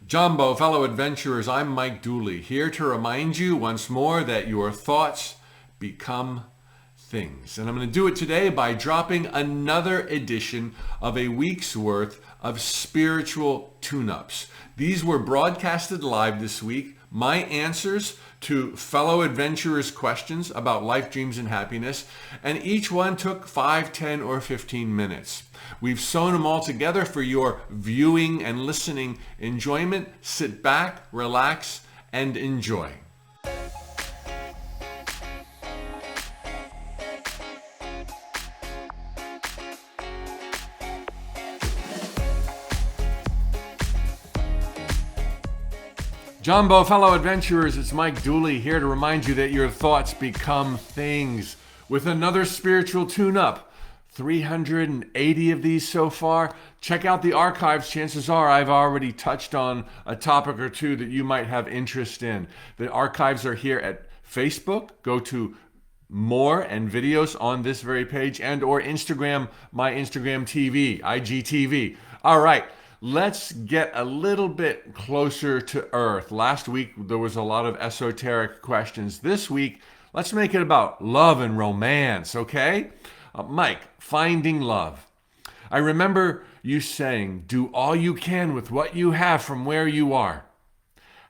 Jumbo, fellow adventurers, I'm Mike Dooley, here to remind you once more that your thoughts become things. And I'm going to do it today by dropping another edition of a week's worth of spiritual tune-ups. These were broadcasted live this week. My answers to fellow adventurers' questions about life, dreams, and happiness, and each one took 5, 10, or 15 minutes. We've sewn them all together for your viewing and listening enjoyment. Sit back, relax, and enjoy. Jumbo, fellow adventurers, it's Mike Dooley here to remind you that your thoughts become things with another spiritual tune-up. 380 of these so far. Check out the archives. Chances are I've already touched on a topic or two that you might have interest in. The archives are here at Facebook. Go to more and videos on this very page, and or Instagram, my Instagram TV, IGTV. All right. Let's get a little bit closer to Earth. Last week, there was a lot of esoteric questions. This week, let's make it about love and romance, okay? Mike, finding love. I remember you saying, do all you can with what you have from where you are.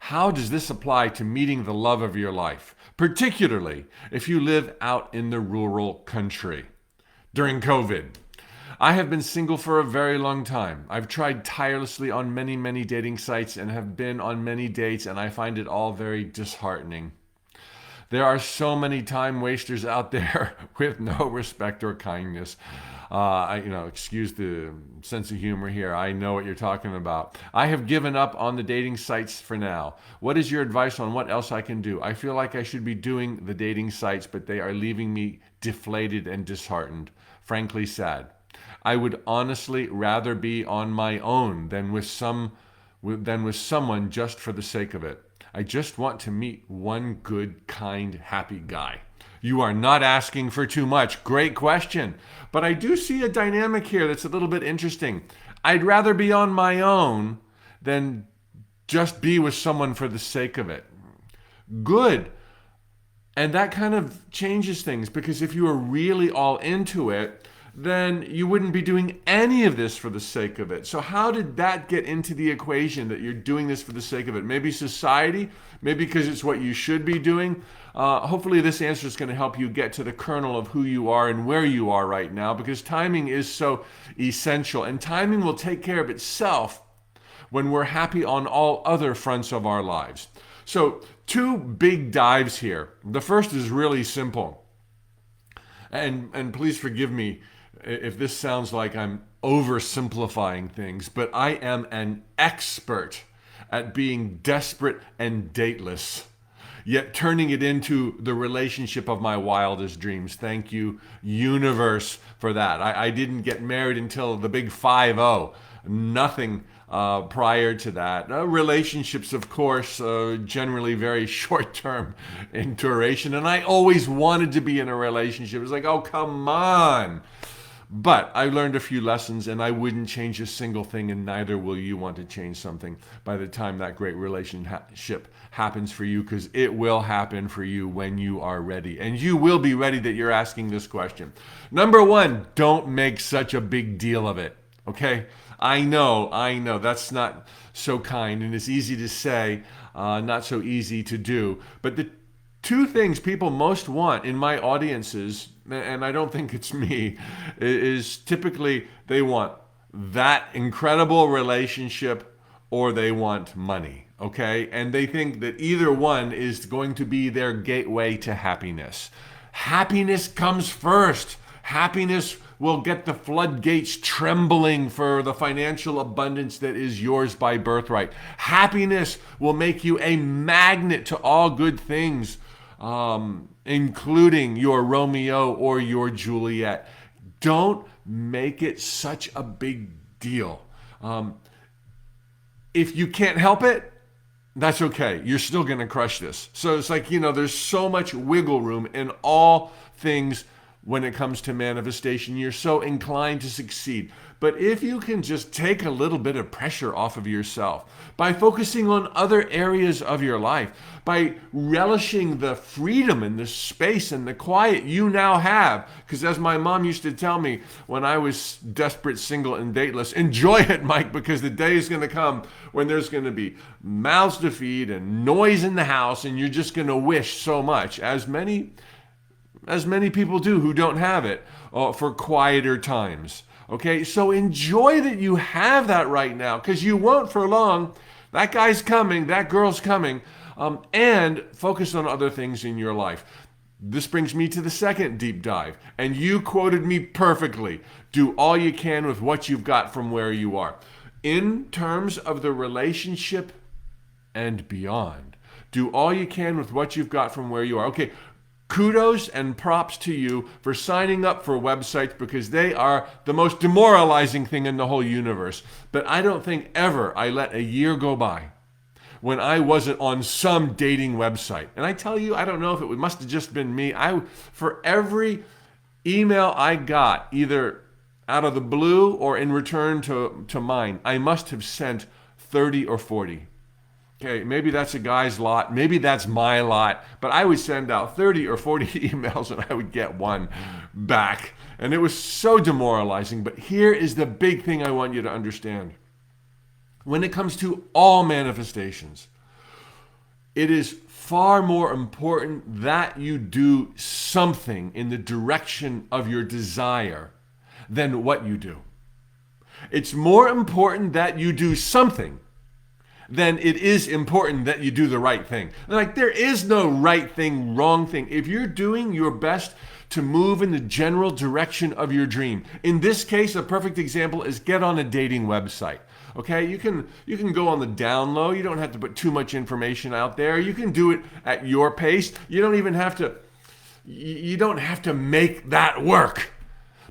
How does this apply to meeting the love of your life, particularly if you live out in the rural country during COVID? I have been single for a very long time. I've tried tirelessly on many, many dating sites and have been on many dates, and I find it all very disheartening. There are so many time wasters out there with no respect or kindness. Excuse the sense of humor here. I know what you're talking about. I have given up on the dating sites for now. What is your advice on what else I can do? I feel like I should be doing the dating sites, but they are leaving me deflated and disheartened. Frankly, sad. I would honestly rather be on my own than with someone just for the sake of it. I just want to meet one good, kind, happy guy. You are not asking for too much. Great question. But I do see a dynamic here that's a little bit interesting. I'd rather be on my own than just be with someone for the sake of it. Good. And that kind of changes things, because if you are really all into it, then you wouldn't be doing any of this for the sake of it. So how did that get into the equation, that you're doing this for the sake of it? Maybe society, maybe because it's what you should be doing. Hopefully this answer is going to help you get to the kernel of who you are and where you are right now, because timing is so essential, and timing will take care of itself when we're happy on all other fronts of our lives. So 2 big dives here. The first is really simple. And please forgive me if this sounds like I'm oversimplifying things, but I am an expert at being desperate and dateless, yet turning it into the relationship of my wildest dreams. Thank you, universe, for that. I didn't get married until the big 5-0. Nothing prior to that. Relationships, of course, generally very short-term in duration, and I always wanted to be in a relationship. It's like, oh, come on. But I learned a few lessons, and I wouldn't change a single thing, and neither will you want to change something by the time that great relationship happens for you, because it will happen for you when you are ready. And you will be ready that you're asking this question. Number 1, don't make such a big deal of it, okay? I know, that's not so kind, and it's easy to say, not so easy to do. But the 2 things people most want in my audiences, and I don't think it's me, is typically they want that incredible relationship or they want money, okay? And they think that either one is going to be their gateway to happiness. Happiness comes first. Happiness will get the floodgates trembling for the financial abundance that is yours by birthright. Happiness will make you a magnet to all good things, including your Romeo or your Juliet. Don't make it such a big deal. If you can't help it, that's okay. You're still going to crush this. So it's like, there's so much wiggle room in all things when it comes to manifestation. You're so inclined to succeed. But if you can just take a little bit of pressure off of yourself by focusing on other areas of your life, by relishing the freedom and the space and the quiet you now have, because as my mom used to tell me when I was desperate, single, and dateless, enjoy it, Mike, because the day is going to come when there's going to be mouths to feed and noise in the house, and you're just going to wish so much, as many people do who don't have it, for quieter times. Okay, so enjoy that you have that right now, because you won't for long. That guy's coming, that girl's coming, and focus on other things in your life. This brings me to the second deep dive, and you quoted me perfectly. Do all you can with what you've got from where you are. In terms of the relationship and beyond, do all you can with what you've got from where you are. Okay, kudos and props to you for signing up for websites, because they are the most demoralizing thing in the whole universe. But I don't think ever I let a year go by when I wasn't on some dating website. And I tell you, I don't know if it must have just been me. For every email I got, either out of the blue or in return to mine, I must have sent 30 or 40. Okay, maybe that's a guy's lot, maybe that's my lot, but I would send out 30 or 40 emails and I would get one back. And it was so demoralizing. But here is the big thing I want you to understand. When it comes to all manifestations, it is far more important that you do something in the direction of your desire than what you do. It's more important that you do something then it is important that you do the right thing. Like, there is no right thing, wrong thing. If you're doing your best to move in the general direction of your dream, in this case, a perfect example is get on a dating website. Okay, you can go on the down low. You don't have to put too much information out there. You can do it at your pace. You don't have to make that work.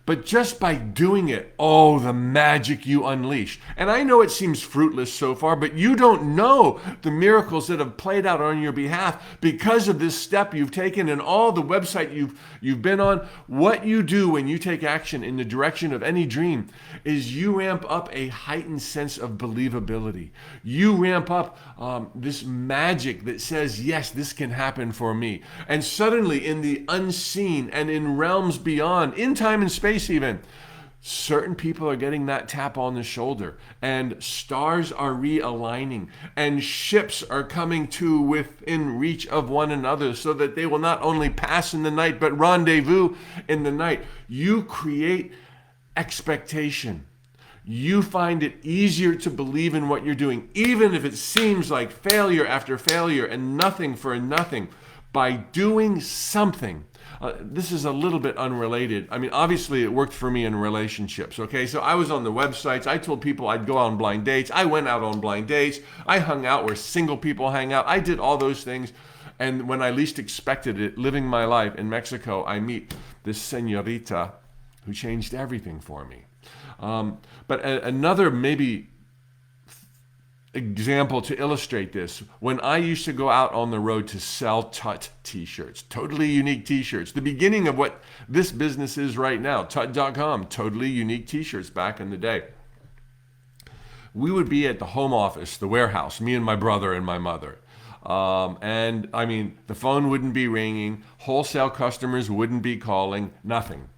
But just by doing it, oh, the magic you unleash. And I know it seems fruitless so far, but you don't know the miracles that have played out on your behalf because of this step you've taken and all the website you've been on. What you do when you take action in the direction of any dream is you ramp up a heightened sense of believability. You ramp up this magic that says, yes, this can happen for me. And suddenly in the unseen and in realms beyond, in time and space even, certain people are getting that tap on the shoulder, and stars are realigning, and ships are coming to within reach of one another so that they will not only pass in the night but rendezvous in the night. You create expectation. You find it easier to believe in what you're doing, even if it seems like failure after failure and nothing for nothing. By doing something. This is a little bit unrelated. I mean, obviously it worked for me in relationships, okay? So I was on the websites. I told people I'd go on blind dates. I went out on blind dates. I hung out where single people hang out. I did all those things. And when I least expected it, living my life in Mexico, I meet this señorita who changed everything for me. But another maybe example to illustrate this, when I used to go out on the road to sell Tut t-shirts, totally unique t-shirts, the beginning of what this business is right now, Tut.com, totally unique t-shirts back in the day. We would be at the home office, the warehouse, me and my brother and my mother. And I mean, the phone wouldn't be ringing, wholesale customers wouldn't be calling, nothing.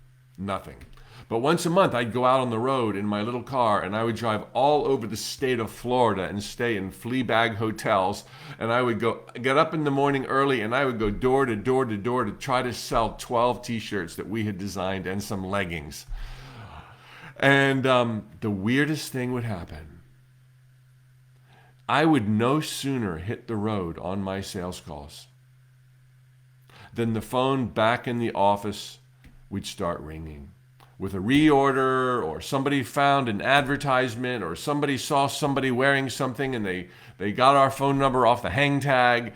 But once a month, I'd go out on the road in my little car, and I would drive all over the state of Florida and stay in flea bag hotels. And I would get up in the morning early, and I would go door to door to door to try to sell 12 t-shirts that we had designed and some leggings. And the weirdest thing would happen. I would no sooner hit the road on my sales calls than the phone back in the office would start ringing with a reorder, or somebody found an advertisement, or somebody saw somebody wearing something and they got our phone number off the hang tag.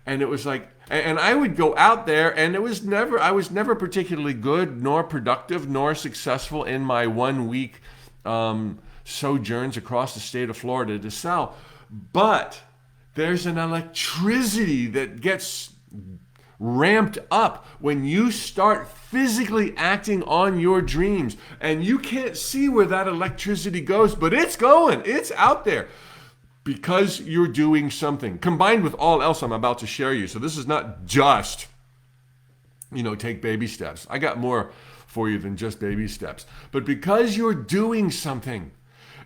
And it was like, and I would go out there, and I was never particularly good, nor productive, nor successful in my 1 week sojourns across the state of Florida to sell. But there's an electricity that gets ramped up when you start physically acting on your dreams. And you can't see where that electricity goes, but it's going, it's out there. Because you're doing something, combined with all else I'm about to share you. So this is not just, take baby steps. I got more for you than just baby steps. But because you're doing something,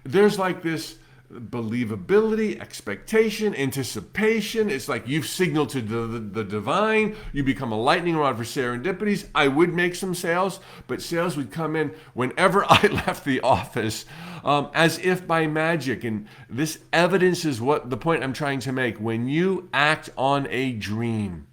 there's like this believability, expectation, anticipation. It's like you've signaled to the divine. You become a lightning rod for serendipities. I would make some sales, but sales would come in whenever I left the office, as if by magic. And this evidence is what the point I'm trying to make. When you act on a dream,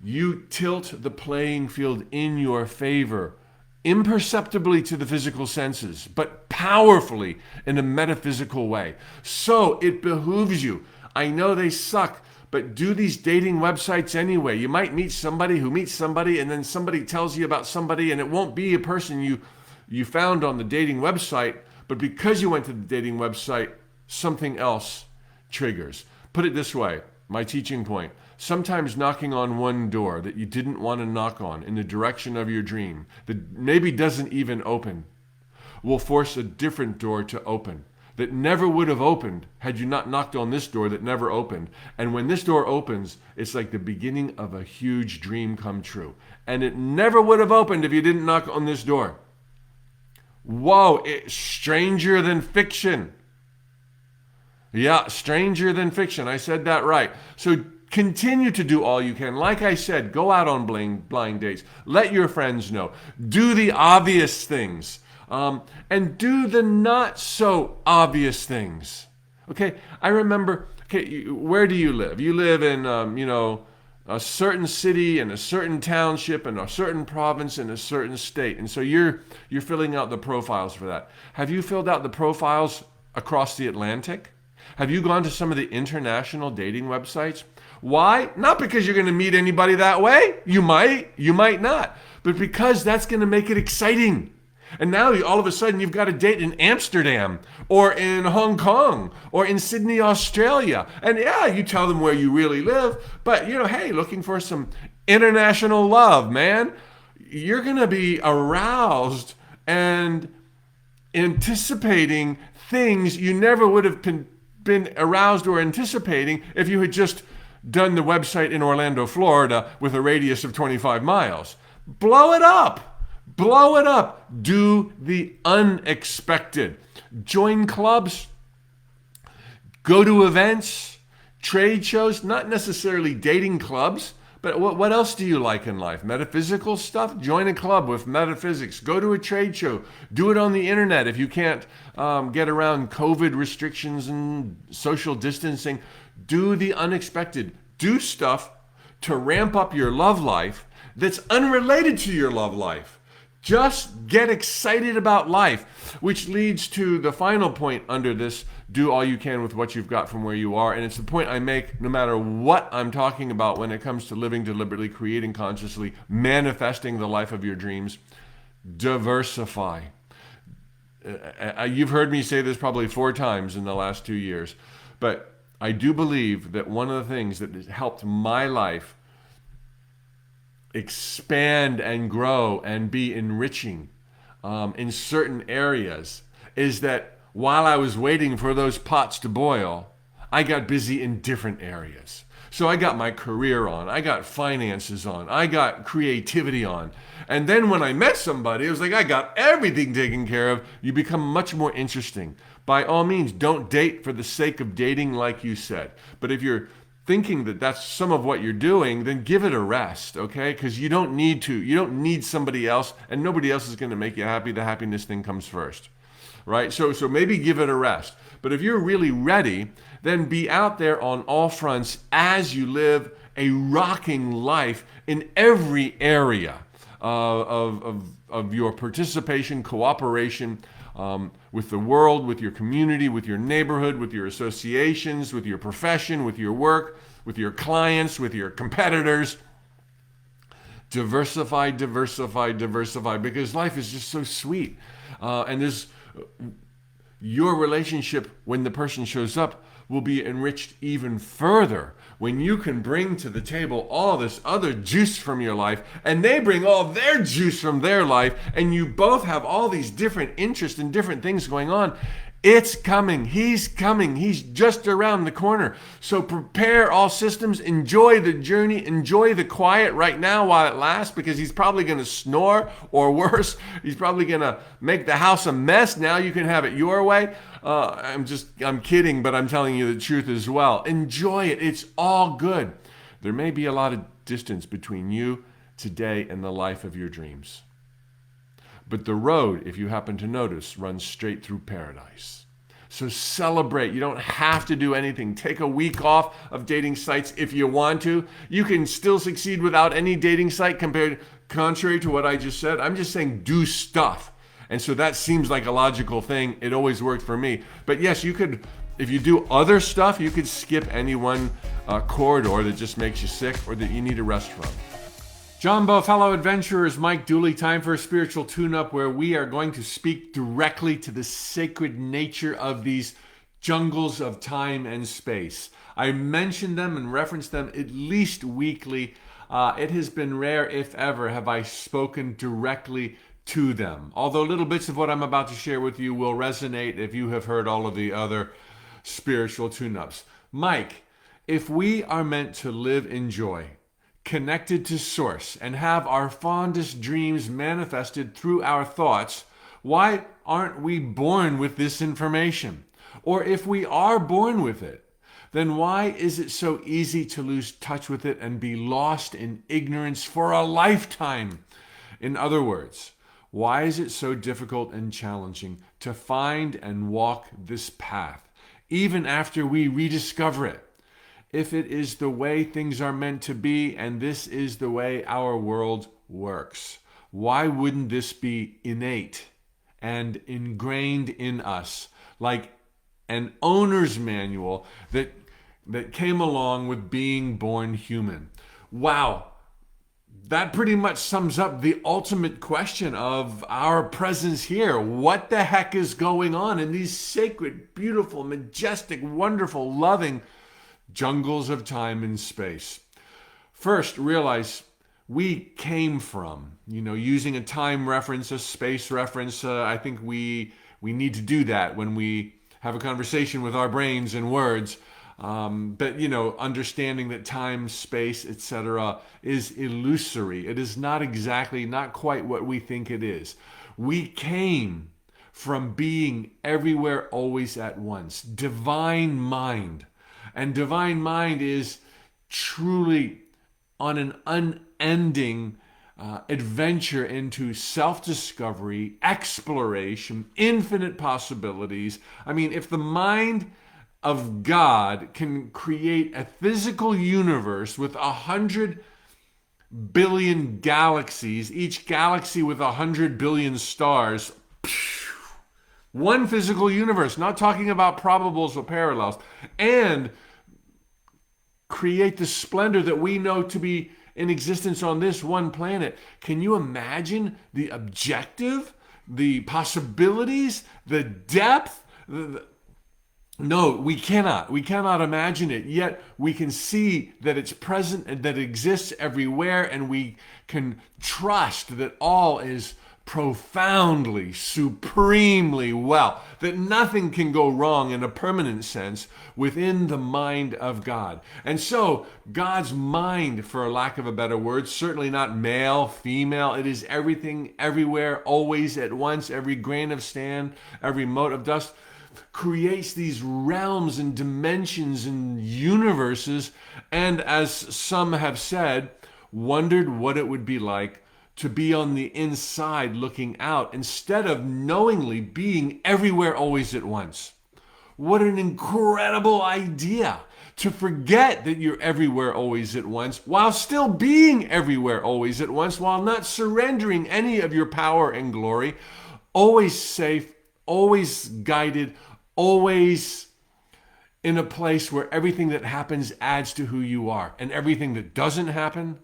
you tilt the playing field in your favor, imperceptibly to the physical senses, but powerfully in a metaphysical way. So it behooves you. I know they suck, but do these dating websites anyway. You might meet somebody who meets somebody, and then somebody tells you about somebody, and it won't be a person you found on the dating website, but because you went to the dating website, something else triggers. Put it this way, my teaching point. Sometimes knocking on one door that you didn't want to knock on in the direction of your dream, that maybe doesn't even open, will force a different door to open that never would have opened had you not knocked on this door that never opened. And when this door opens, it's like the beginning of a huge dream come true. And it never would have opened if you didn't knock on this door. Whoa, it's stranger than fiction. Yeah, stranger than fiction. I said that right. So continue to do all you can. Like I said, go out on blind dates. Let your friends know. Do the obvious things. And do the not so obvious things. Okay, I remember, where do you live? You live in, a certain city and a certain township and a certain province and a certain state. And so you're filling out the profiles for that. Have you filled out the profiles across the Atlantic? Have you gone to some of the international dating websites? Why? Not because you're going to meet anybody that way. You might not. But because that's going to make it exciting. And now all of a sudden you've got a date in Amsterdam or in Hong Kong or in Sydney, Australia. And yeah, you tell them where you really live. But, hey, looking for some international love, man. You're going to be aroused and anticipating things you never would have been aroused or anticipating if you had just done the website in Orlando, Florida with a radius of 25 miles. Blow it up. Blow it up. Do the unexpected. Join clubs. Go to events, trade shows, not necessarily dating clubs, but what else do you like in life? Metaphysical stuff? Join a club with metaphysics. Go to a trade show. Do it on the internet if you can't get around COVID restrictions and social distancing. Do the unexpected. Do stuff to ramp up your love life that's unrelated to your love life. Just get excited about life, which leads to the final point under this: do all you can with what you've got from where you are. And it's the point I make no matter what I'm talking about when it comes to living deliberately, creating consciously, manifesting the life of your dreams. Diversify. You've heard me say this probably 4 times in the last 2 years, but I do believe that one of the things that has helped my life expand and grow and be enriching in certain areas is that while I was waiting for those pots to boil, I got busy in different areas. So I got my career on, I got finances on, I got creativity on. And then when I met somebody, it was like I got everything taken care of. You become much more interesting. By all means, don't date for the sake of dating, like you said. But if you're thinking that that's some of what you're doing, then give it a rest, okay? Because you don't need to. You don't need somebody else, and nobody else is going to make you happy. The happiness thing comes first, right? So maybe give it a rest. But if you're really ready, then be out there on all fronts as you live a rocking life in every area of your participation, cooperation, with the world, with your community, with your neighborhood, with your associations, with your profession, with your work, with your clients, with your competitors. Diversify, diversify, diversify, because life is just so sweet. And there's your relationship when the person shows up will be enriched even further when you can bring to the table all this other juice from your life, and they bring all their juice from their life, and you both have all these different interests and different things going on. It's coming. He's coming. He's just around the corner. So prepare all systems. Enjoy the journey. Enjoy the quiet right now while it lasts, because he's probably going to snore, or worse, he's probably going to make the house a mess. Now you can have it your way. I'm kidding, but I'm telling you the truth as well. Enjoy it. It's all good. There may be a lot of distance between you today and the life of your dreams. But the road, if you happen to notice, runs straight through paradise. So celebrate. You don't have to do anything. Take a week off of dating sites if you want to. You can still succeed without any dating site contrary to what I just said. I'm just saying do stuff. And so that seems like a logical thing. It always worked for me. But yes, you could, if you do other stuff, you could skip any one corridor that just makes you sick or that you need a rest from. Jumbo, fellow adventurers, Mike Dooley, time for a spiritual tune-up where we are going to speak directly to the sacred nature of these jungles of time and space. I mention them and reference them at least weekly. It has been rare, if ever, have I spoken directly to them. Although little bits of what I'm about to share with you will resonate if you have heard all of the other spiritual tune-ups. Mike, if we are meant to live in joy, connected to Source, and have our fondest dreams manifested through our thoughts, why aren't we born with this information? Or if we are born with it, then why is it so easy to lose touch with it and be lost in ignorance for a lifetime? In other words, why is it so difficult and challenging to find and walk this path, even after we rediscover it? If it is the way things are meant to be, and this is the way our world works, why wouldn't this be innate and ingrained in us, like an owner's manual that came along with being born human? Wow, that pretty much sums up the ultimate question of our presence here. What the heck is going on in these sacred, beautiful, majestic, wonderful, loving jungles of time and space? First, realize we came from, using a time reference, a space reference. I think we need to do that when we have a conversation with our brains and words. But understanding that time, space, etc. is illusory. It is not quite what we think it is. We came from being everywhere, always at once. Divine mind. And divine mind is truly on an unending adventure into self-discovery, exploration, infinite possibilities. I mean, if the mind of God can create a physical universe with 100 billion galaxies, each galaxy with 100 billion stars, one physical universe, not talking about probables or parallels, and create the splendor that we know to be in existence on this one planet. Can you imagine the objective, the possibilities, the depth? No, we cannot. We cannot imagine it. Yet we can see that it's present and that it exists everywhere, and we can trust that all is profoundly, supremely well, that nothing can go wrong in a permanent sense within the mind of God. And so God's mind, for lack of a better word, certainly not male, female, it is everything, everywhere, always at once, every grain of sand, every mote of dust, creates these realms and dimensions and universes, and as some have said, wondered what it would be like to be on the inside looking out instead of knowingly being everywhere always at once. What an incredible idea to forget that you're everywhere always at once while still being everywhere always at once, while not surrendering any of your power and glory, always safe, always guided, always in a place where everything that happens adds to who you are, and everything that doesn't happen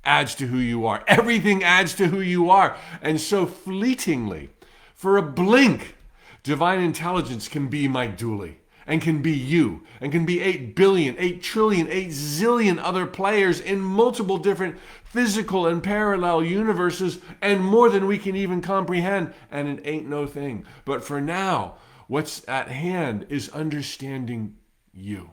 adds to who you are. Everything adds to who you are. And so fleetingly, for a blink, divine intelligence can be Mike Dooley. and can be you, and can be 8 billion, 8 trillion, 8 zillion other players in multiple different physical and parallel universes, and more than we can even comprehend, and it ain't no thing. But for now, what's at hand is understanding you,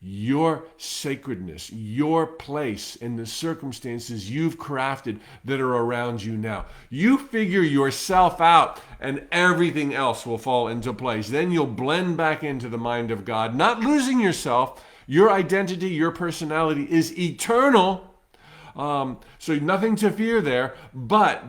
your sacredness, your place in the circumstances you've crafted that are around you now. You figure yourself out and everything else will fall into place. Then you'll blend back into the mind of God, not losing yourself. Your identity, your personality is eternal. So nothing to fear there, but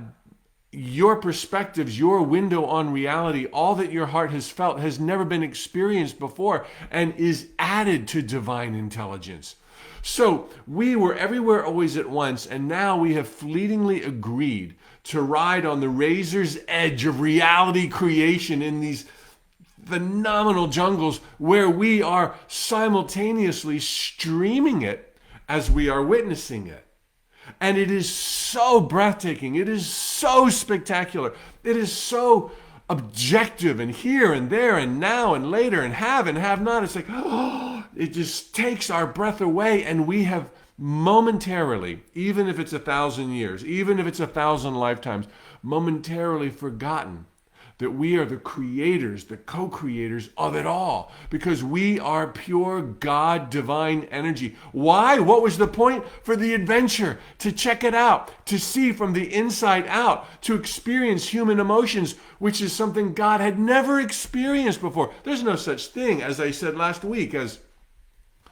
your perspectives, your window on reality, all that your heart has felt has never been experienced before and is added to divine intelligence. So we were everywhere always at once, and now we have fleetingly agreed to ride on the razor's edge of reality creation in these phenomenal jungles where we are simultaneously streaming it as we are witnessing it. And it is so breathtaking. It is so spectacular. It is so objective and here and there and now and later and have not. It's like, oh, it just takes our breath away, and we have momentarily, even if it's 1,000 years, even if it's 1,000 lifetimes, momentarily forgotten that we are the creators, the co-creators of it all, because we are pure God, divine energy. Why? What was the point? For the adventure, to check it out, to see from the inside out, to experience human emotions, which is something God had never experienced before. There's no such thing, as I said last week, as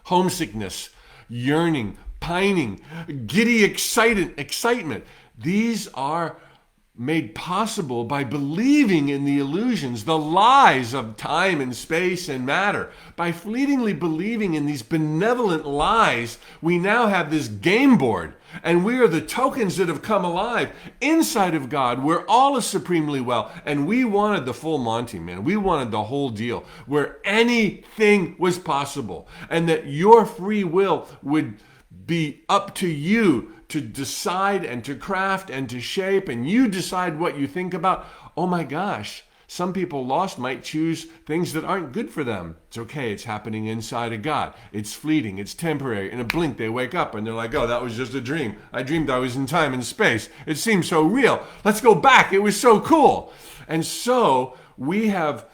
homesickness, yearning, pining, giddy excitement. These are made possible by believing in the illusions, the lies of time and space and matter. By fleetingly believing in these benevolent lies, we now have this game board, and we are the tokens that have come alive inside of God, where all is supremely well. And we wanted the full Monty, man. We wanted the whole deal, where anything was possible, and that your free will would be up to you to decide and to craft and to shape, and you decide what you think about. Oh my gosh, some people lost might choose things that aren't good for them. It's okay, it's happening inside of God. It's fleeting, it's temporary. In a blink, they wake up and they're like, oh, that was just a dream. I dreamed I was in time and space. It seemed so real. Let's go back. It was so cool. And so we have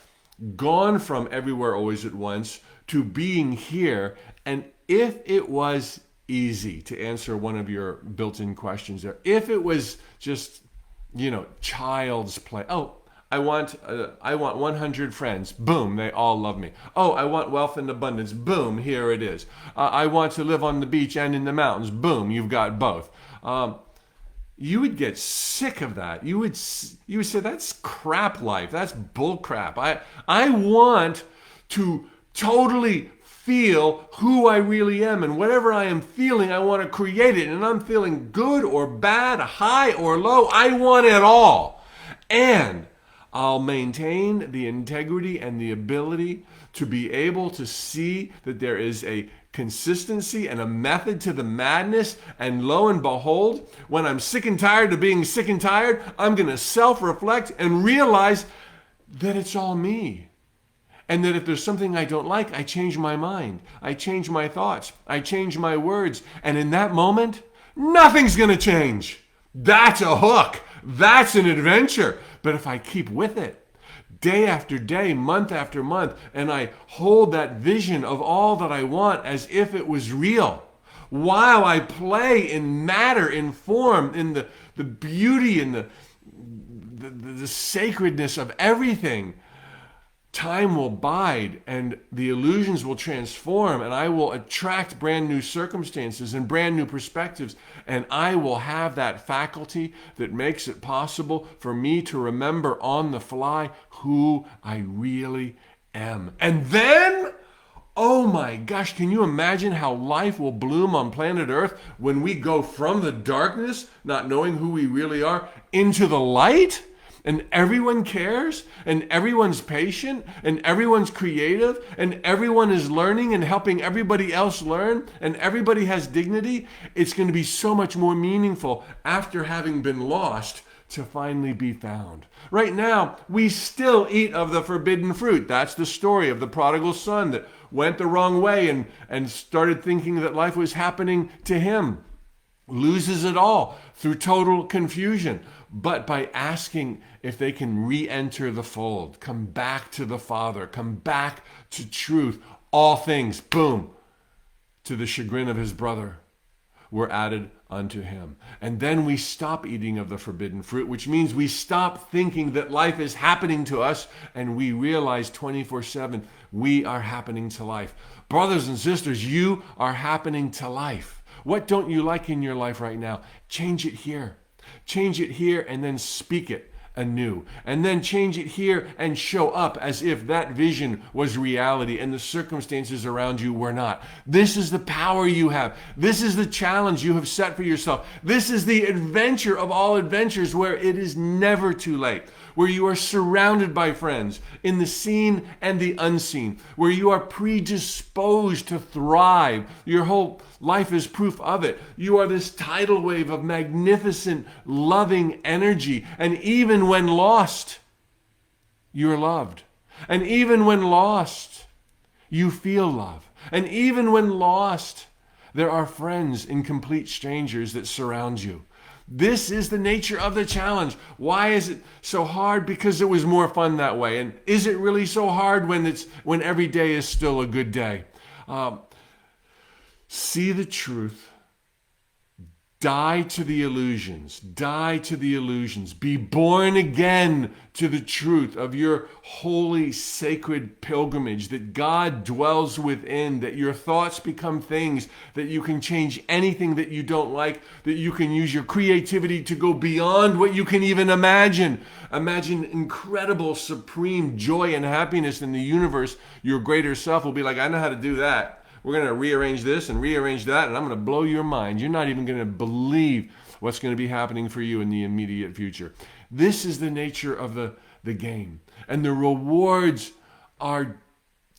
gone from everywhere always at once to being here. And if it was easy, to answer one of your built-in questions there, if it was just, child's play. Oh, I want 100 friends. Boom, they all love me. Oh, I want wealth and abundance. Boom, here it is. I want to live on the beach and in the mountains. Boom, you've got both. You would get sick of that. You would say, that's crap life. That's bull crap. I want to totally feel who I really am, and whatever I am feeling, I want to create it. And I'm feeling good or bad, high or low, I want it all. And I'll maintain the integrity and the ability to be able to see that there is a consistency and a method to the madness. And lo and behold, when I'm sick and tired of being sick and tired, I'm going to self-reflect and realize that it's all me. And that if there's something I don't like, I change my mind. I change my thoughts. I change my words. And in that moment, nothing's going to change. That's a hook. That's an adventure. But if I keep with it, day after day, month after month, and I hold that vision of all that I want as if it was real, while I play in matter, in form, in the beauty and the sacredness of everything, time will bide and the illusions will transform, and I will attract brand new circumstances and brand new perspectives, and I will have that faculty that makes it possible for me to remember on the fly who I really am. And then, oh my gosh, can you imagine how life will bloom on planet Earth when we go from the darkness, not knowing who we really are, into the light? And everyone cares, and everyone's patient, and everyone's creative, and everyone is learning and helping everybody else learn, and everybody has dignity. It's going to be so much more meaningful after having been lost to finally be found. Right now, we still eat of the forbidden fruit. That's the story of the prodigal son that went the wrong way and started thinking that life was happening to him. Loses it all through total confusion. But by asking if they can re-enter the fold, come back to the Father, come back to truth, all things, boom, to the chagrin of his brother, were added unto him. And then we stop eating of the forbidden fruit, which means we stop thinking that life is happening to us, and we realize 24/7 we are happening to life. Brothers and sisters, you are happening to life. What don't you like in your life right now? Change it here. Change it here and then speak it anew. And then change it here and show up as if that vision was reality and the circumstances around you were not. This is the power you have. This is the challenge you have set for yourself. This is the adventure of all adventures, where it is never too late, where you are surrounded by friends in the seen and the unseen, where you are predisposed to thrive. Your whole life is proof of it. You are this tidal wave of magnificent, loving energy. And even when lost, you're loved. And even when lost, you feel love. And even when lost, there are friends and complete strangers that surround you. This is the nature of the challenge. Why is it so hard? Because it was more fun that way. And is it really so hard when every day is still a good day? See the truth. Die to the illusions. Die to the illusions. Be born again to the truth of your holy, sacred pilgrimage, that God dwells within, that your thoughts become things, that you can change anything that you don't like, that you can use your creativity to go beyond what you can even imagine. Imagine incredible, supreme joy and happiness in the universe. Your greater self will be like, I know how to do that. We're going to rearrange this and rearrange that, and I'm going to blow your mind. You're not even going to believe what's going to be happening for you in the immediate future. This is the nature of the game. And the rewards are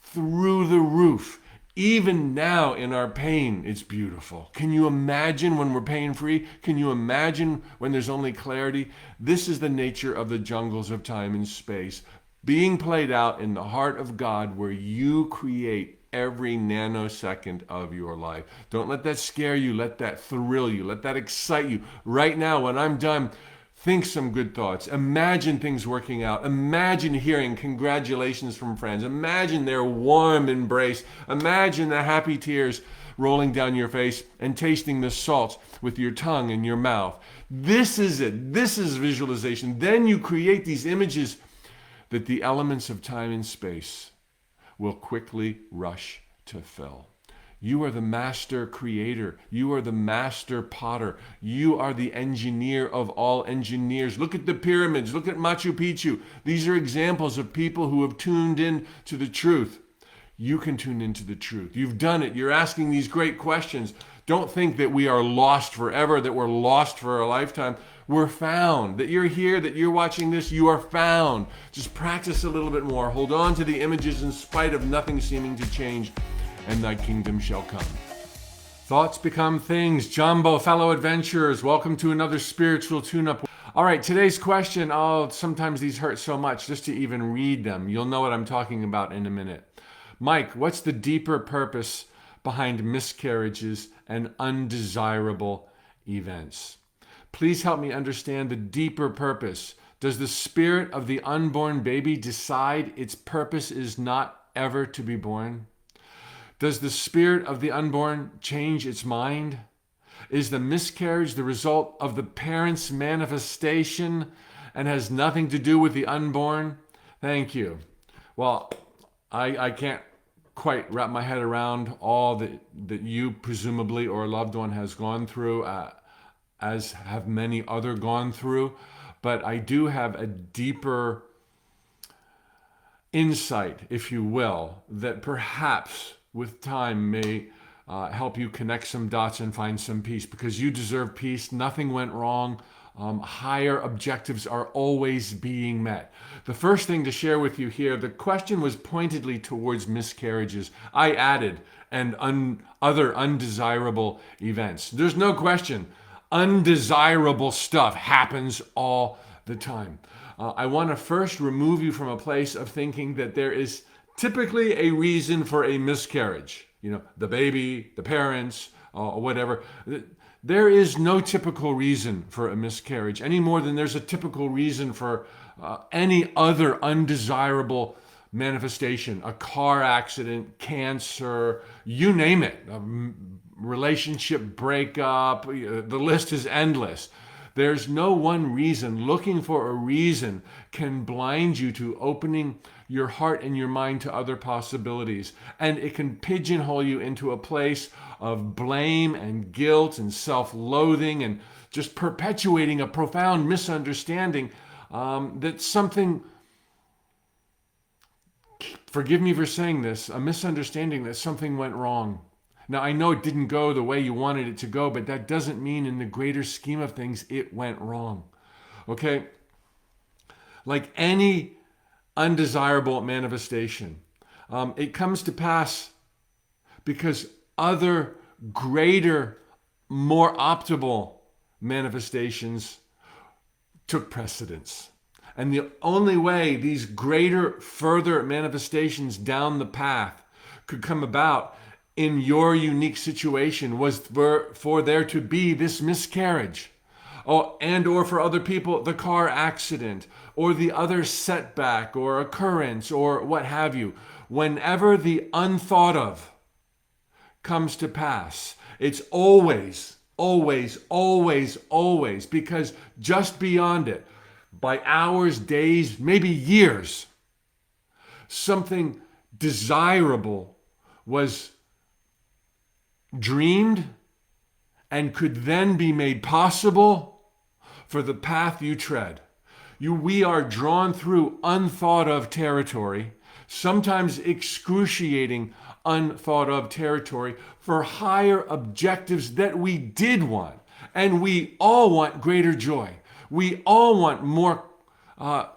through the roof. Even now in our pain, it's beautiful. Can you imagine when we're pain-free? Can you imagine when there's only clarity? This is the nature of the jungles of time and space, being played out in the heart of God, where you create every nanosecond of your life. Don't let that scare you. Let that thrill you. Let that excite you. Right now, when I'm done, think some good thoughts. Imagine things working out. Imagine hearing congratulations from friends. Imagine their warm embrace. Imagine the happy tears rolling down your face and tasting the salt with your tongue in your mouth. This is it. This is visualization. Then you create these images that the elements of time and space will quickly rush to fill. You are the master creator. You are the master potter. You are the engineer of all engineers. Look at the pyramids. Look at Machu Picchu. These are examples of people who have tuned in to the truth. You can tune into the truth. You've done it. You're asking these great questions. Don't think that we are lost forever, that we're lost for a lifetime. We're found. That you're here, that you're watching this, you are found. Just practice a little bit more. Hold on to the images in spite of nothing seeming to change, and thy kingdom shall come. Thoughts become things. Jumbo, fellow adventurers, welcome to another spiritual tune-up. All right, today's question, sometimes these hurt so much just to even read them. You'll know what I'm talking about in a minute. Mike, what's the deeper purpose behind miscarriages and undesirable events? Please help me understand the deeper purpose. Does the spirit of the unborn baby decide its purpose is not ever to be born? Does the spirit of the unborn change its mind? Is the miscarriage the result of the parent's manifestation and has nothing to do with the unborn? Thank you. Well, I can't quite wrap my head around all that you presumably or a loved one has gone through, as have many other gone through, but I do have a deeper insight, if you will, that perhaps with time may help you connect some dots and find some peace, because you deserve peace. Nothing went wrong. Higher objectives are always being met. The first thing to share with you here, the question was pointedly towards miscarriages. I added, and other undesirable events. There's no question. undesirable stuff happens all the time. I want to first remove you from a place of thinking that there is typically a reason for a miscarriage. The baby, the parents, or whatever. There is no typical reason for a miscarriage any more than there's a typical reason for any other undesirable manifestation, a car accident, cancer, you name it, a relationship breakup, the list is endless. There's no one reason. Looking for a reason can blind you to opening your heart and your mind to other possibilities. And it can pigeonhole you into a place of blame and guilt and self-loathing and just perpetuating a profound misunderstanding that something, forgive me for saying this, a misunderstanding that something went wrong. Now, I know it didn't go the way you wanted it to go, but that doesn't mean in the greater scheme of things, it went wrong. Okay? Like any undesirable manifestation, it comes to pass because other, greater, more optimal manifestations took precedence. And the only way these greater, further manifestations down the path could come about in your unique situation was for there to be this miscarriage, or for other people, the car accident, or the other setback or occurrence, or what have you. Whenever the unthought of comes to pass, it's always, always, always, always, because just beyond it, by hours, days, maybe years, something desirable was dreamed and could then be made possible for the path you tread. We are drawn through unthought of territory, sometimes excruciating unthought of territory, for higher objectives that we did want. And we all want greater joy. We all want more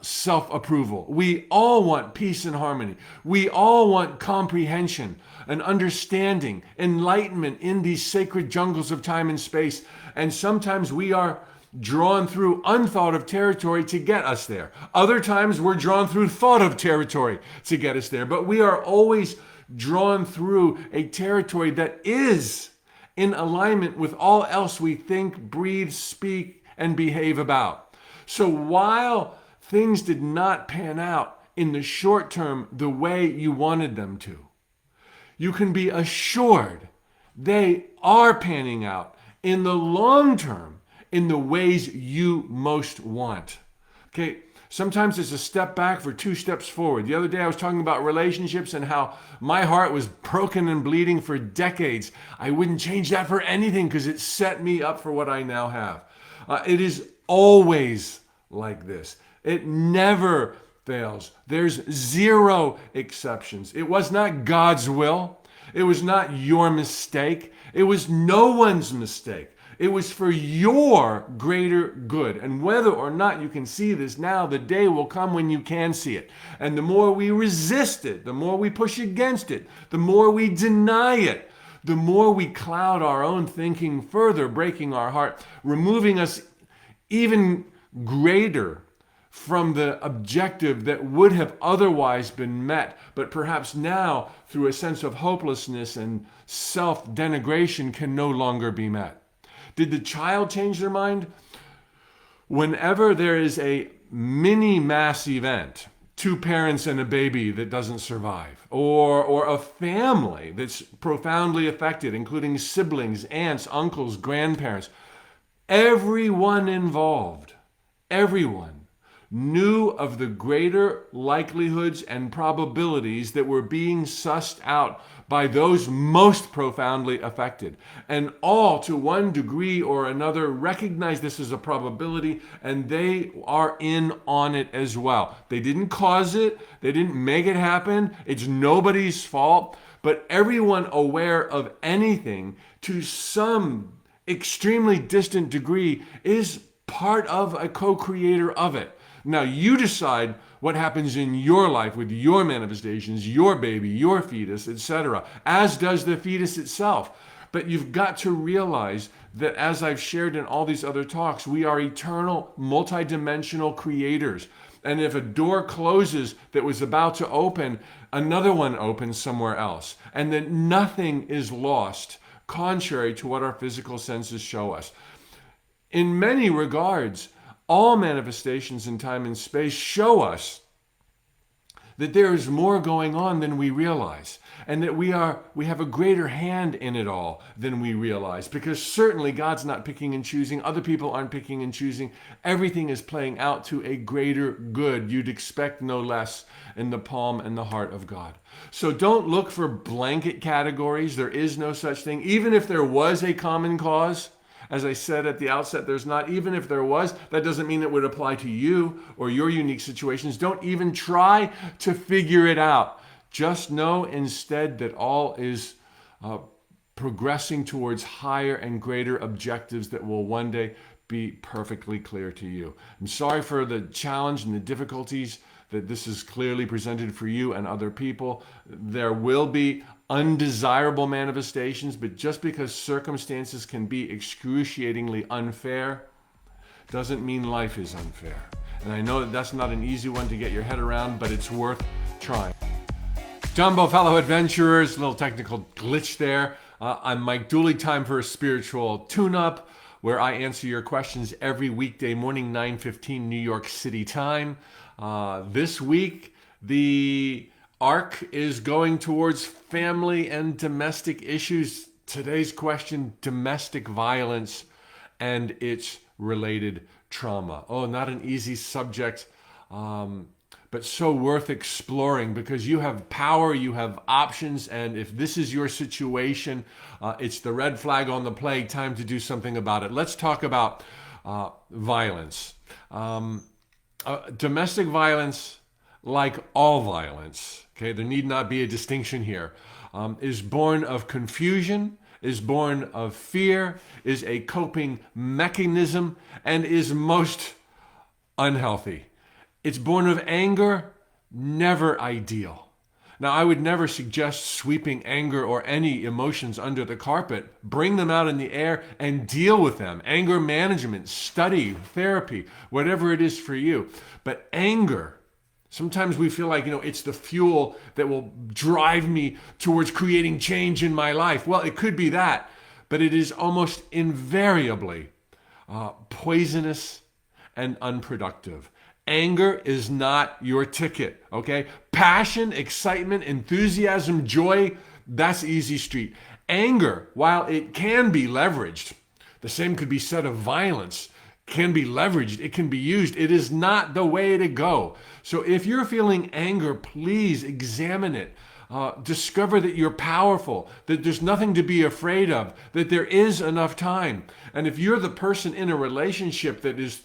self-approval. We all want peace and harmony. We all want comprehension and understanding, enlightenment in these sacred jungles of time and space. And sometimes we are drawn through unthought of territory to get us there. Other times we're drawn through thought of territory to get us there. But we are always drawn through a territory that is in alignment with all else we think, breathe, speak, and behave about. So while things did not pan out in the short term the way you wanted them to, you can be assured they are panning out in the long term in the ways you most want. Okay, sometimes it's a step back for two steps forward. The other day I was talking about relationships and how my heart was broken and bleeding for decades. I wouldn't change that for anything because it set me up for what I now have. It is always like this. It never fails. There's zero exceptions. It was not God's will. It was not your mistake. It was no one's mistake. It was for your greater good. And whether or not you can see this now, the day will come when you can see it. And the more we resist it, the more we push against it, the more we deny it, the more we cloud our own thinking further, breaking our heart, removing us even greater from the objective that would have otherwise been met, but perhaps now through a sense of hopelessness and self-denigration can no longer be met. Did the child change their mind? Whenever there is a mini mass event, two parents and a baby that doesn't survive, or a family that's profoundly affected, including siblings, aunts, uncles, grandparents, everyone involved, everyone knew of the greater likelihoods and probabilities that were being sussed out by those most profoundly affected. And all, to one degree or another, recognize this as a probability, and they are in on it as well. They didn't cause it. They didn't make it happen. It's nobody's fault. But everyone aware of anything to some extremely distant degree is part of a co-creator of it. Now you decide what happens in your life with your manifestations, your baby, your fetus, etc., as does the fetus itself. But you've got to realize that, as I've shared in all these other talks, we are eternal, multidimensional creators. And if a door closes that was about to open, another one opens somewhere else. And that nothing is lost, contrary to what our physical senses show us. In many regards, all manifestations in time and space show us that there is more going on than we realize, and that we have a greater hand in it all than we realize, because certainly God's not picking and choosing, other people aren't picking and choosing. Everything is playing out to a greater good. You'd expect no less in the palm and the heart of God. So don't look for blanket categories. There is no such thing. Even if there was a common cause, as I said at the outset, there's not. Even if there was, that doesn't mean it would apply to you or your unique situations. Don't even try to figure it out. Just know instead that all is progressing towards higher and greater objectives that will one day be perfectly clear to you. I'm sorry for the challenge and the difficulties that this is clearly presented for you and other people. There will be undesirable manifestations, but just because circumstances can be excruciatingly unfair doesn't mean life is unfair. And I know that that's not an easy one to get your head around, but it's worth trying. Jumbo, fellow adventurers, a little technical glitch there. I'm Mike Dooley. Time for a spiritual tune-up, where I answer your questions every weekday morning, 9:15 New York City time. This week, the arc is going towards family and domestic issues. Today's question, domestic violence and its related trauma. Oh, not an easy subject, but so worth exploring, because you have power, you have options, and if this is your situation, it's the red flag on the play. Time to do something about it. Let's talk about violence. Domestic violence, like all violence, okay, there need not be a distinction here, is born of confusion, is born of fear, is a coping mechanism, and is most unhealthy. It's born of anger, never ideal. Now, I would never suggest sweeping anger or any emotions under the carpet. Bring them out in the air and deal with them. Anger management, study, therapy, whatever it is for you. But anger, sometimes we feel like, it's the fuel that will drive me towards creating change in my life. Well, it could be that, but it is almost invariably poisonous and unproductive. Anger is not your ticket, okay? Passion, excitement, enthusiasm, joy, that's easy street. Anger, while it can be leveraged, the same could be said of violence, can be leveraged, it can be used. It is not the way to go. So if you're feeling anger, please examine it. Discover that you're powerful, that there's nothing to be afraid of, that there is enough time. And if you're the person in a relationship that is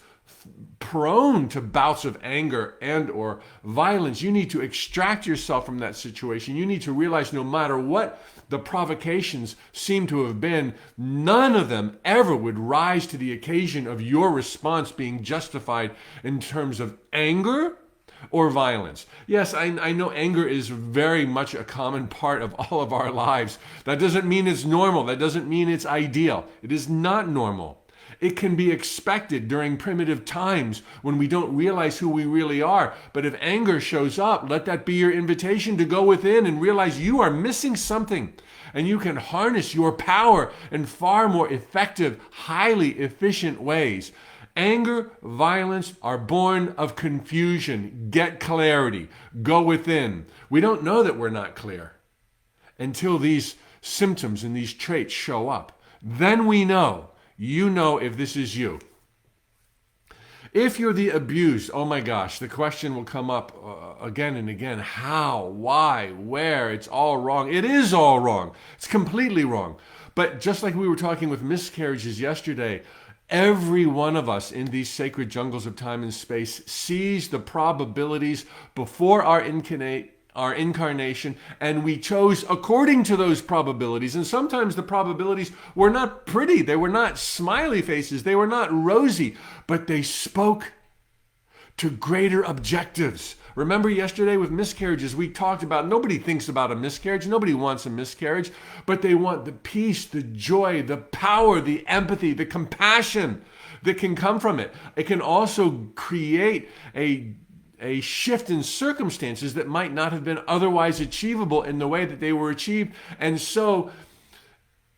prone to bouts of anger and or violence, you need to extract yourself from that situation. You need to realize no matter what the provocations seem to have been, none of them ever would rise to the occasion of your response being justified in terms of anger or violence. Yes, I know anger is very much a common part of all of our lives. That doesn't mean it's normal. That doesn't mean it's ideal. It is not normal. It can be expected during primitive times when we don't realize who we really are. But if anger shows up, let that be your invitation to go within and realize you are missing something. And you can harness your power in far more effective, highly efficient ways. Anger, violence are born of confusion. Get clarity. Go within. We don't know that we're not clear until these symptoms and these traits show up. Then we know. You know if this is you. If you're the abused, oh my gosh, the question will come up again and again. How? Why? Where? It's all wrong. It is all wrong. It's completely wrong. But just like we were talking with miscarriages yesterday, every one of us in these sacred jungles of time and space sees the probabilities before our incarnation, and we chose according to those probabilities. And sometimes the probabilities were not pretty. They were not smiley faces. They were not rosy, but they spoke to greater objectives, Remember yesterday with miscarriages, we talked about nobody thinks about a miscarriage. Nobody wants a miscarriage, but they want the peace, the joy, the power, the empathy, the compassion that can come from it. It can also create a shift in circumstances that might not have been otherwise achievable in the way that they were achieved. And so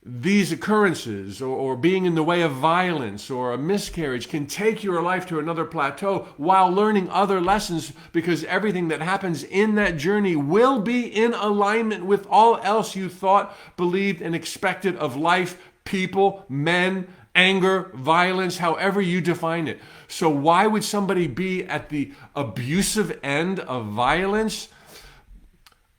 these occurrences or being in the way of violence or a miscarriage can take your life to another plateau while learning other lessons, because everything that happens in that journey will be in alignment with all else you thought, believed, and expected of life, people, men, anger, violence, however you define it. So why would somebody be at the abusive end of violence?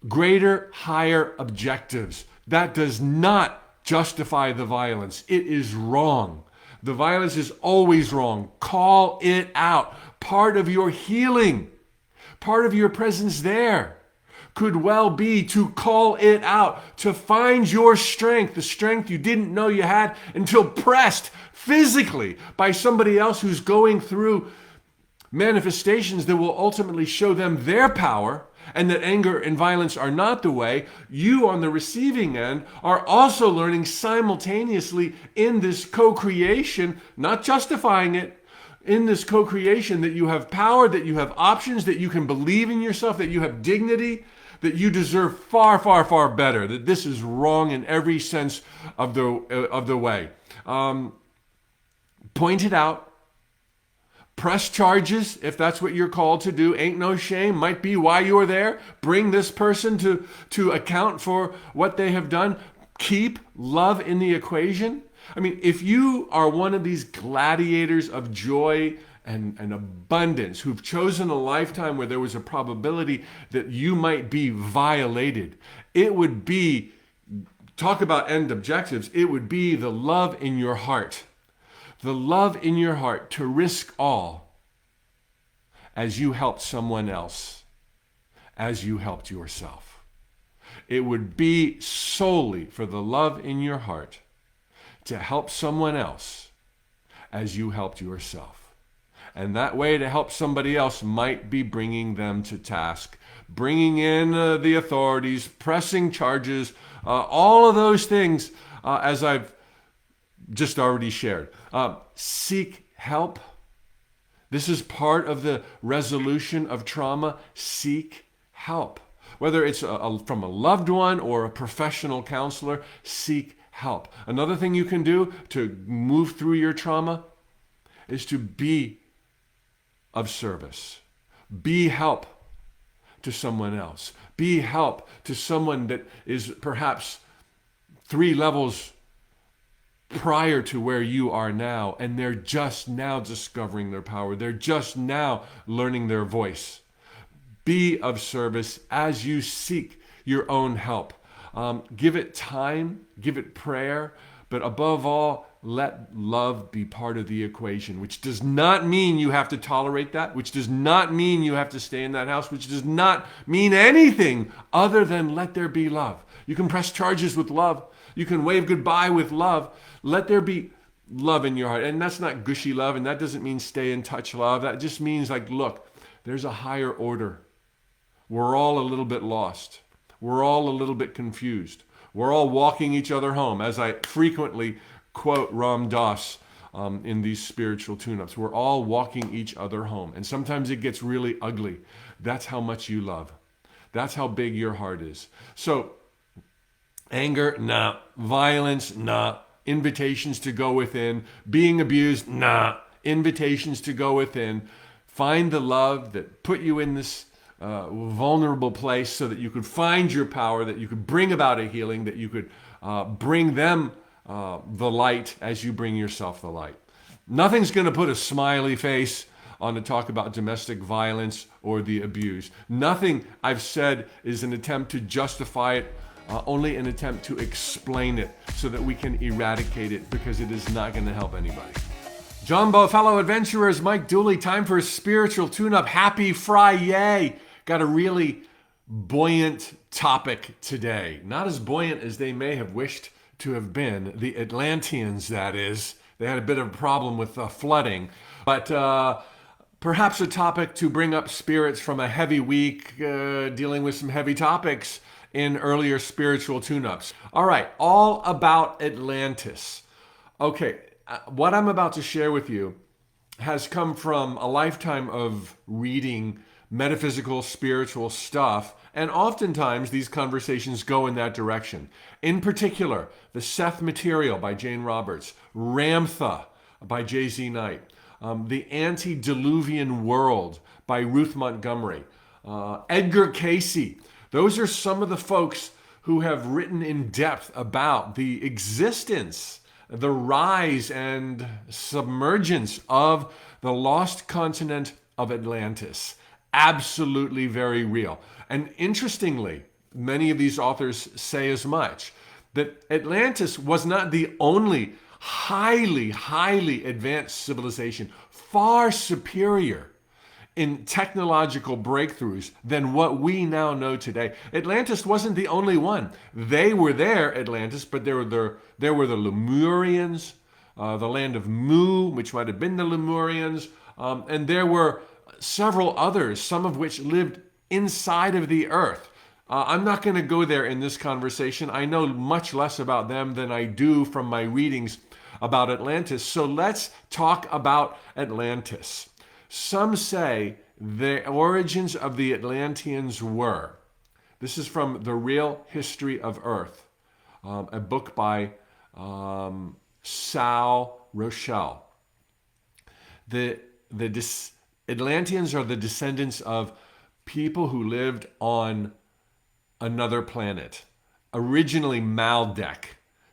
Greater, higher objectives. That does not justify the violence. It is wrong. The violence is always wrong. Call it out. Part of your healing, part of your presence there could well be to call it out, to find your strength, the strength you didn't know you had until pressed physically by somebody else who's going through manifestations that will ultimately show them their power, and that anger and violence are not the way. You on the receiving end are also learning simultaneously in this co-creation, not justifying it, in this co-creation that you have power, that you have options, that you can believe in yourself, that you have dignity, that you deserve far, far, far better, that this is wrong in every sense of the way. Point it out. Press charges if that's what you're called to do. Ain't no shame. Might be why you're there. Bring this person to account for what they have done. Keep love in the equation. I mean, if you are one of these gladiators of joy and abundance who've chosen a lifetime where there was a probability that you might be violated, it would be, talk about end objectives, it would be the love in your heart. The love in your heart to risk all as you helped someone else, as you helped yourself. It would be solely for the love in your heart to help someone else as you helped yourself. And that way to help somebody else might be bringing them to task, bringing in the authorities, pressing charges, all of those things, as I've just already shared. Seek help. This is part of the resolution of trauma. Seek help. Whether it's from a loved one or a professional counselor, seek help. Another thing you can do to move through your trauma is to be of service. Be help to someone else. Be help to someone that is perhaps 3 levels prior to where you are now, and they're just now discovering their power. They're just now learning their voice. Be of service as you seek your own help. Give it time, give it prayer, but above all, let love be part of the equation, which does not mean you have to tolerate that, which does not mean you have to stay in that house, which does not mean anything other than let there be love. You can press charges with love. You can wave goodbye with love. Let there be love in your heart. And that's not gushy love, and that doesn't mean stay in touch love. That just means like, look, there's a higher order. We're all a little bit lost. We're all a little bit confused. We're all walking each other home, as I frequently quote Ram Dass in these spiritual tune-ups. We're all walking each other home. And sometimes it gets really ugly. That's how much you love. That's how big your heart is. So, anger, nah. Violence, nah. Invitations to go within. Being abused, nah. Invitations to go within. Find the love that put you in this vulnerable place so that you could find your power, that you could bring about a healing, that you could bring them the light as you bring yourself the light. Nothing's going to put a smiley face on the talk about domestic violence or the abuse. Nothing I've said is an attempt to justify it, only an attempt to explain it so that we can eradicate it, because it is not going to help anybody. Jumbo, fellow adventurers, Mike Dooley, time for a spiritual tune-up. Happy Friday! Got a really buoyant topic today. Not as buoyant as they may have wished to have been. The Atlanteans, that is. They had a bit of a problem with flooding. But Perhaps a topic to bring up spirits from a heavy week, dealing with some heavy topics in earlier spiritual tune-ups. All right, all about Atlantis. Okay, what I'm about to share with you has come from a lifetime of reading metaphysical, spiritual stuff, and oftentimes these conversations go in that direction. In particular, The Seth Material by Jane Roberts, Ramtha by J.Z. Knight, The Antediluvian World by Ruth Montgomery, Edgar Cayce. Those are some of the folks who have written in depth about the existence, the rise and submergence of the lost continent of Atlantis. Absolutely very real. And interestingly, many of these authors say as much, that Atlantis was not the only highly advanced civilization, far superior in technological breakthroughs than what we now know today. Atlantis wasn't the only one. They were there, Atlantis, but there were the Lemurians, the land of Mu, which might have been the Lemurians, and there were several others, some of which lived inside of the earth. I'm not going to go there in this conversation. I know much less about them than I do from my readings about Atlantis. So let's talk about Atlantis. Some say the origins of the Atlanteans were, this is from The Real History of Earth, a book by Sal Rochelle. The Atlanteans are the descendants of people who lived on another planet, originally Maldek.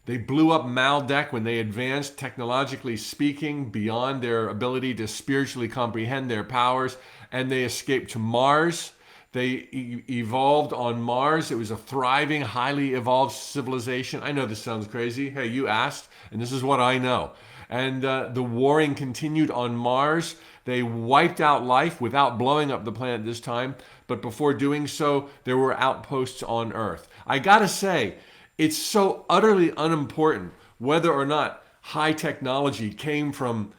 They blew up Maldek when they advanced, technologically speaking, beyond their ability to spiritually comprehend their powers, and they escaped to Mars. They evolved on Mars. It was a thriving, highly evolved civilization. I know this sounds crazy. Hey, you asked, and this is what I know. And the warring continued on Mars. They wiped out life without blowing up the planet this time, but before doing so, there were outposts on Earth. I gotta say, it's so utterly unimportant whether or not high technology came from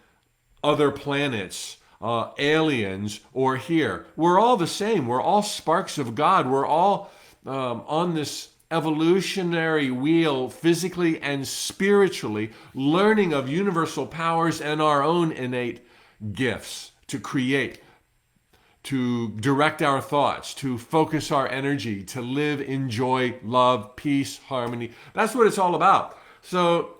other planets, aliens, or here. We're all the same. We're all sparks of God. We're all on this evolutionary wheel, physically and spiritually, learning of universal powers and our own innate gifts to create, to direct our thoughts, to focus our energy, to live in joy, love, peace, harmony. That's what it's all about. So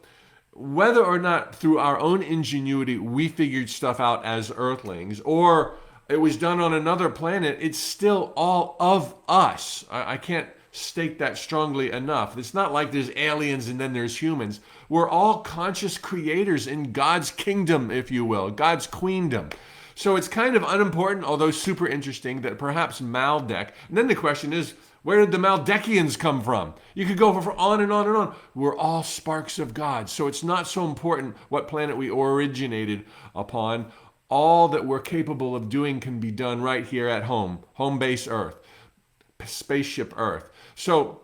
whether or not through our own ingenuity we figured stuff out as earthlings, or it was done on another planet, it's still all of us. I can't state that strongly enough. It's not like there's aliens and then there's humans. We're all conscious creators in God's kingdom, if you will, God's queendom. So it's kind of unimportant, although super interesting, that perhaps Maldek, and then the question is, where did the Maldekians come from? You could go for on and on and on. We're all sparks of God. So it's not so important what planet we originated upon. All that we're capable of doing can be done right here at home base Earth, spaceship Earth. So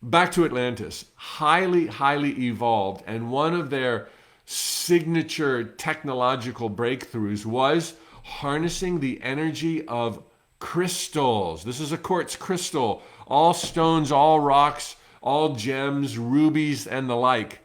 back to Atlantis, highly evolved, and one of their signature technological breakthroughs was harnessing the energy of crystals. This is a quartz crystal. All stones, all rocks, all gems, rubies, and the like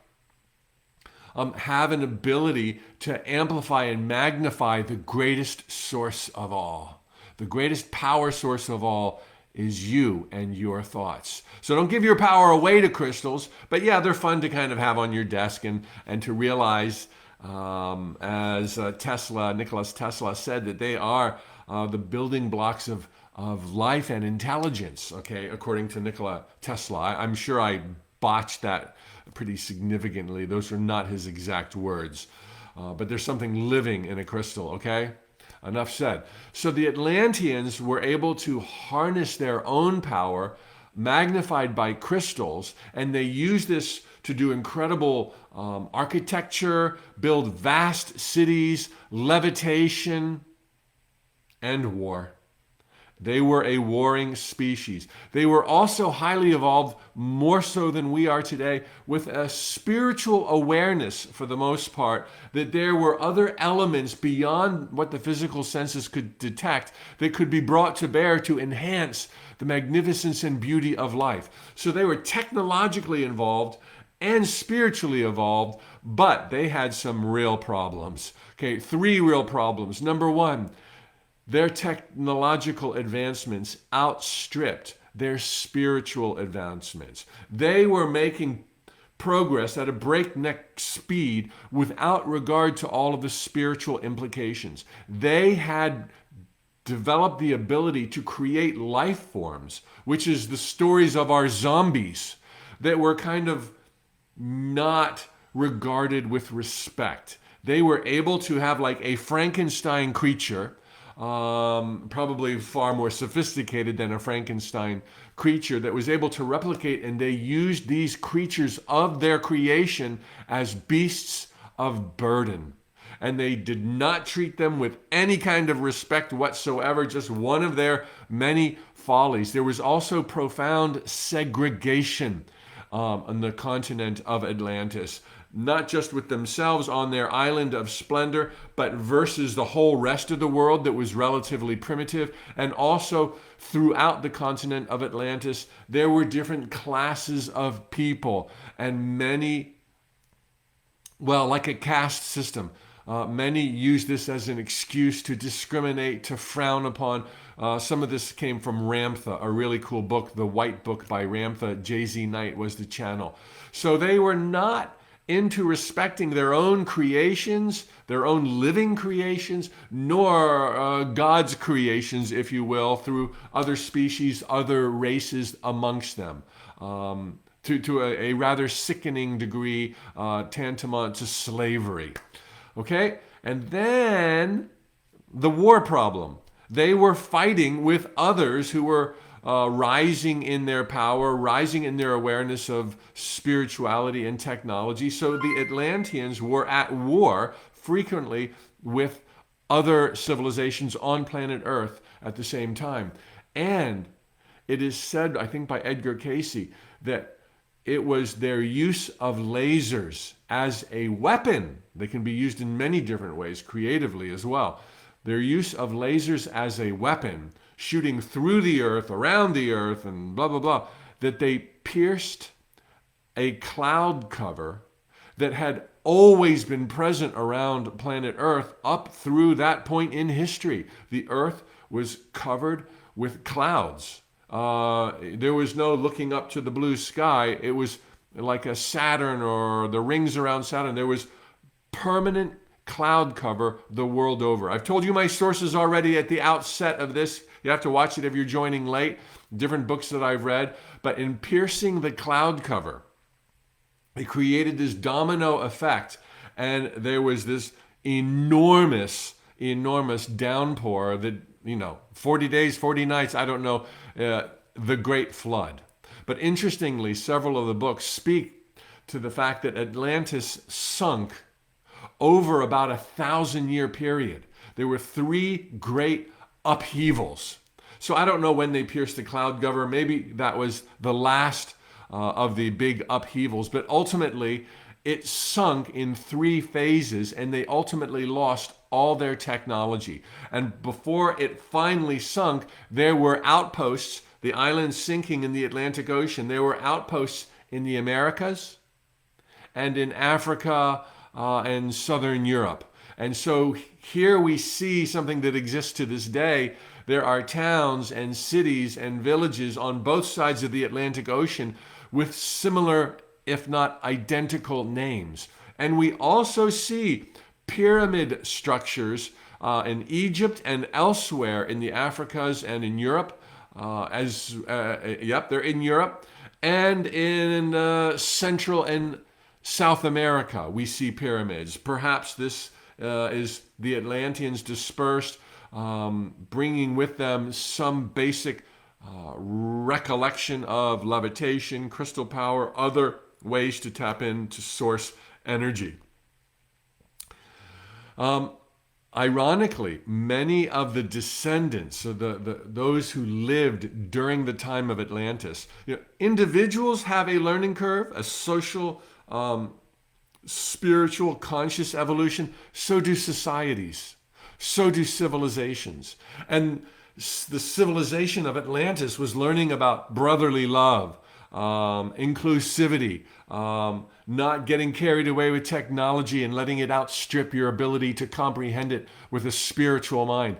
have an ability to amplify and magnify the greatest source of all. The greatest power source of all is you and your thoughts. So don't give your power away to crystals, but yeah, they're fun to kind of have on your desk and to realize, as Nikola Tesla said, that they are the building blocks of life and intelligence, okay, according to Nikola Tesla. I'm sure I botched that pretty significantly. Those are not his exact words, but there's something living in a crystal, okay? Enough said. So the Atlanteans were able to harness their own power, magnified by crystals, and they used this to do incredible architecture, build vast cities, levitation, and war. They were a warring species. They were also highly evolved, more so than we are today, with a spiritual awareness, for the most part, that there were other elements beyond what the physical senses could detect that could be brought to bear to enhance the magnificence and beauty of life. So they were technologically involved and spiritually evolved, but they had some real problems. Okay, 3 real problems. Number 1, their technological advancements outstripped their spiritual advancements. They were making progress at a breakneck speed without regard to all of the spiritual implications. They had developed the ability to create life forms, which is the stories of our zombies, that were kind of not regarded with respect. They were able to have like a Frankenstein creature, probably far more sophisticated than a Frankenstein creature, that was able to replicate, and they used these creatures of their creation as beasts of burden. And they did not treat them with any kind of respect whatsoever, just one of their many follies. There was also profound segregation on the continent of Atlantis, not just with themselves on their island of splendor, but versus the whole rest of the world that was relatively primitive. And also throughout the continent of Atlantis, there were different classes of people, and many, well, like a caste system. Many use this as an excuse to discriminate, to frown upon. Some of this came from Ramtha, a really cool book, The White Book by Ramtha. J.Z. Knight was the channel. So they were not into respecting their own creations, their own living creations, nor God's creations, if you will, through other species, other races amongst them. To a rather sickening degree, tantamount to slavery. Okay? And then the war problem. They were fighting with others who were rising in their power, rising in their awareness of spirituality and technology. So the Atlanteans were at war frequently with other civilizations on planet Earth at the same time. And it is said, I think by Edgar Cayce, that it was their use of lasers as a weapon. They can be used in many different ways, creatively as well. Their use of lasers as a weapon, shooting through the earth, around the earth, and blah, blah, blah, that they pierced a cloud cover that had always been present around planet Earth up through that point in history. The earth was covered with clouds. There was no looking up to the blue sky. It was like a Saturn or the rings around Saturn. There was permanent cloud cover the world over. I've told you my sources already at the outset of this. You have to watch it if you're joining late. Different books that I've read. But in piercing the cloud cover, it created this domino effect. And there was this enormous downpour that, 40 days, 40 nights, I don't know, the Great Flood. But interestingly, several of the books speak to the fact that Atlantis sunk over about 1,000-year period. There were 3 great upheavals. So I don't know when they pierced the cloud cover. Maybe that was the last of the big upheavals. But ultimately, it sunk in 3 phases, and they ultimately lost all their technology. And before it finally sunk, there were outposts, the islands sinking in the Atlantic Ocean. There were outposts in the Americas and in Africa and Southern Europe. And so here we see something that exists to this day. There are towns and cities and villages on both sides of the Atlantic Ocean with similar, if not identical, names. And we also see pyramid structures in Egypt and elsewhere in the Africas and in Europe. They're in Europe. And in Central and South America, we see pyramids. Perhaps this is the Atlanteans dispersed, bringing with them some basic recollection of levitation, crystal power, other ways to tap into source energy. Ironically, many of the descendants, so those who lived during the time of Atlantis, individuals have a learning curve, a social, spiritual, conscious evolution. So do societies. So do civilizations. And the civilization of Atlantis was learning about brotherly love, inclusivity, not getting carried away with technology and letting it outstrip your ability to comprehend it with a spiritual mind.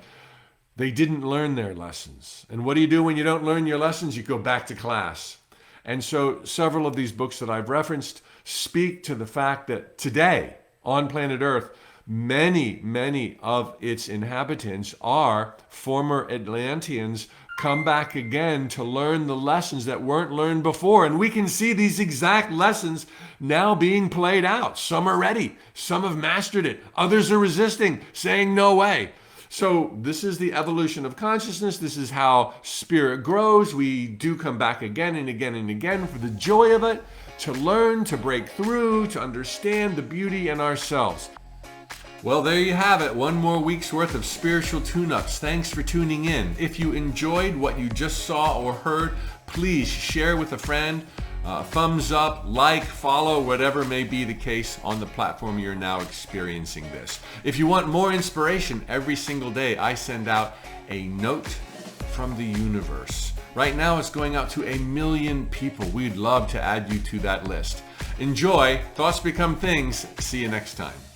They didn't learn their lessons. And what do you do when you don't learn your lessons? You go back to class. And so several of these books that I've referenced speak to the fact that today on planet Earth, many of its inhabitants are former Atlanteans come back again to learn the lessons that weren't learned before. And we can see these exact lessons now being played out. Some are ready. Some have mastered it. Others are resisting, saying no way. So this is the evolution of consciousness. This is how spirit grows. We do come back again and again and again for the joy of it, to learn, to break through, to understand the beauty in ourselves. Well, there you have it. One more week's worth of spiritual tune-ups. Thanks for tuning in. If you enjoyed what you just saw or heard, please share with a friend. Thumbs up, like, follow, whatever may be the case on the platform you're now experiencing this. If you want more inspiration, every single day I send out a note from the universe. Right now it's going out to 1 million people. We'd love to add you to that list. Enjoy. Thoughts become things. See you next time.